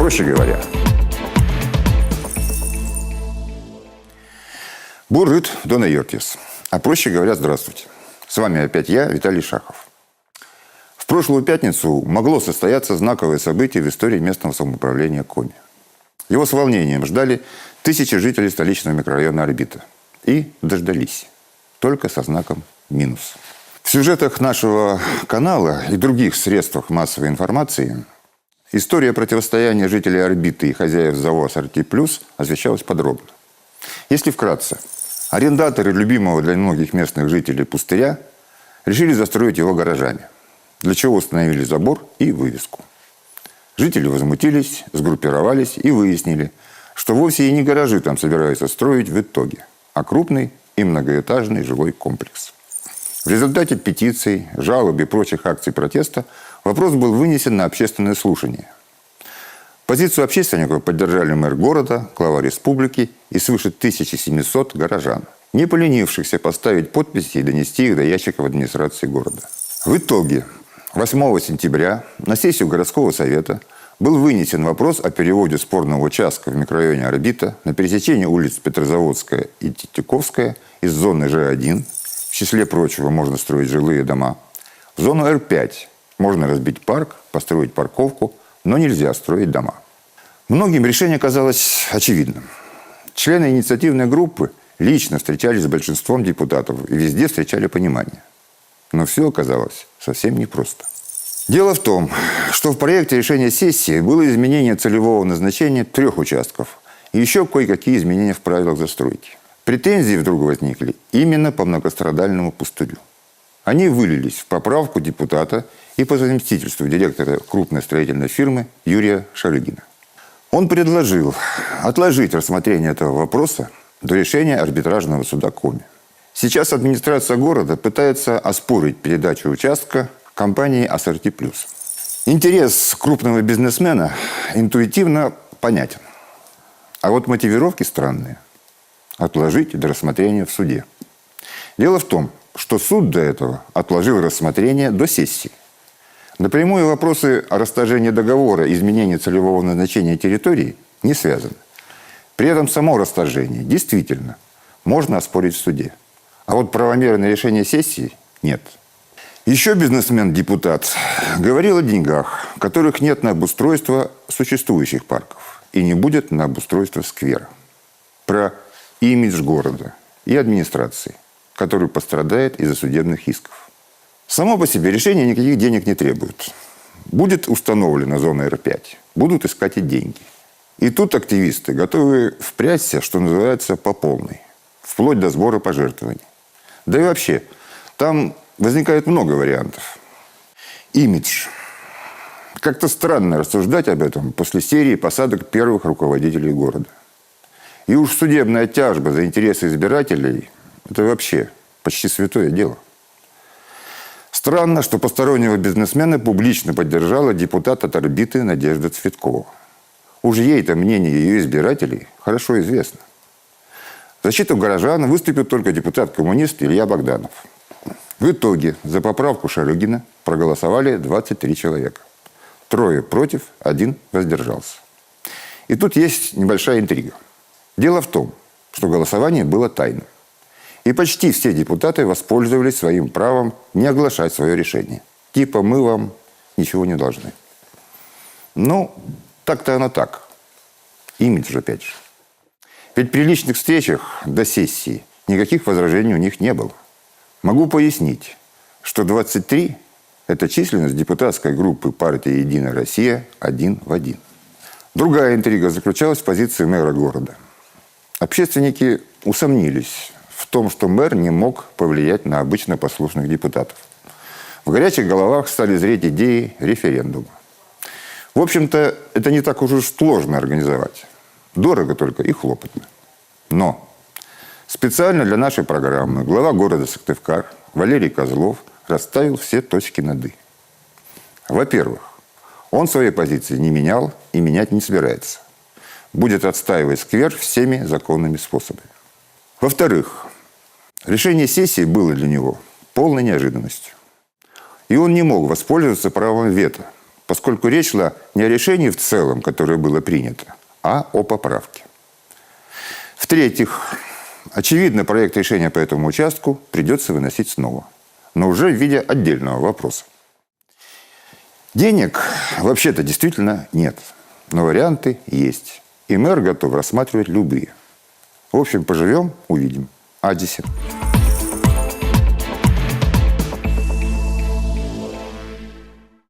Проще говоря. Буррит Дона Йортис. А проще говоря, здравствуйте. С вами опять я, Виталий Шахов. В прошлую пятницу могло состояться знаковое событие в истории местного самоуправления Коми. Его с волнением ждали тысячи жителей столичного микрорайона Орбита. И дождались. Только со знаком минус. В сюжетах нашего канала и других средствах массовой информации история противостояния жителей Орбиты и хозяев ЗАО «Ассорти Плюс» освещалась подробно. Если вкратце, арендаторы любимого для многих местных жителей пустыря решили застроить его гаражами, для чего установили забор и вывеску. Жители возмутились, сгруппировались и выяснили, что вовсе и не гаражи там собираются строить в итоге, а крупный и многоэтажный жилой комплекс. В результате петиций, жалоб и прочих акций протеста вопрос был вынесен на общественное слушание. Позицию общественников поддержали мэр города, глава республики и свыше 1700 горожан, не поленившихся поставить подписи и донести их до ящиков администрации города. В итоге 8 сентября на сессию городского совета был вынесен вопрос о переводе спорного участка в микрорайоне Орбита на пересечении улиц Петрозаводская и Третьяковская из зоны Ж1, в числе прочего можно строить жилые дома, в зону Р5 можно разбить парк, построить парковку, но нельзя строить дома. Многим решение казалось очевидным. Члены инициативной группы лично встречались с большинством депутатов и везде встречали понимание. Но все оказалось совсем непросто. Дело в том, что в проекте решения сессии было изменение целевого назначения 3 участков и еще кое-какие изменения в правилах застройки. Претензии вдруг возникли именно по многострадальному пустырю. Они вылились в поправку депутата и по совместительству директора крупной строительной фирмы Юрия Шарыгина. Он предложил отложить рассмотрение этого вопроса до решения арбитражного суда Коми. Сейчас администрация города пытается оспорить передачу участка компании «Ассорти Плюс». Интерес крупного бизнесмена интуитивно понятен. А вот мотивировки странные. Отложить до рассмотрения в суде. Дело в том, что суд до этого отложил рассмотрение до сессии. Напрямую вопросы о расторжении договора и изменении целевого назначения территории не связаны. При этом само расторжение действительно можно оспорить в суде. А вот правомерное решение сессии нет. Еще бизнесмен-депутат говорил о деньгах, которых нет на обустройство существующих парков и не будет на обустройство сквера. Про имидж города и администрации, который пострадает из-за судебных исков. Само по себе решение никаких денег не требует. Будет установлена зона Р5, будут искать и деньги. И тут активисты готовы впрячься, что называется, по полной, вплоть до сбора пожертвований. Да и вообще, там возникает много вариантов. Имидж. Как-то странно рассуждать об этом после серии посадок первых руководителей города. И уж судебная тяжба за интересы избирателей – это вообще почти святое дело. Странно, что постороннего бизнесмена публично поддержала депутат от Орбиты Надежда Цветкова. Уж ей-то мнение ее избирателей хорошо известно. В защиту горожан выступил только депутат-коммунист Илья Богданов. В итоге за поправку Шарыгина проголосовали 23 человека. 3 против, 1 воздержался. И тут есть небольшая интрига. Дело в том, что голосование было тайным. И почти все депутаты воспользовались своим правом не оглашать свое решение. Типа мы вам ничего не должны. Ну, так-то оно так. Имидж опять же. Ведь при личных встречах до сессии никаких возражений у них не было. Могу пояснить, что 23 – это численность депутатской группы партии «Единая Россия» 1 в 1. Другая интрига заключалась в позиции мэра города. Общественники усомнились в том, что мэр не мог повлиять на обычно послушных депутатов. В горячих головах стали зреть идеи референдума. В общем-то, это не так уж сложно организовать. Дорого только и хлопотно. Но специально для нашей программы глава города Сыктывкар Валерий Козлов расставил все точки над «и». Во-первых, он своей позиции не менял и менять не собирается. Будет отстаивать сквер всеми законными способами. Во-вторых, решение сессии было для него полной неожиданностью. И он не мог воспользоваться правом вето, поскольку речь шла не о решении в целом, которое было принято, а о поправке. В-третьих, очевидно, проект решения по этому участку придется выносить снова, но уже в виде отдельного вопроса. Денег вообще-то действительно нет, но варианты есть. И мэр готов рассматривать любые. В общем, поживем – увидим. Адисе.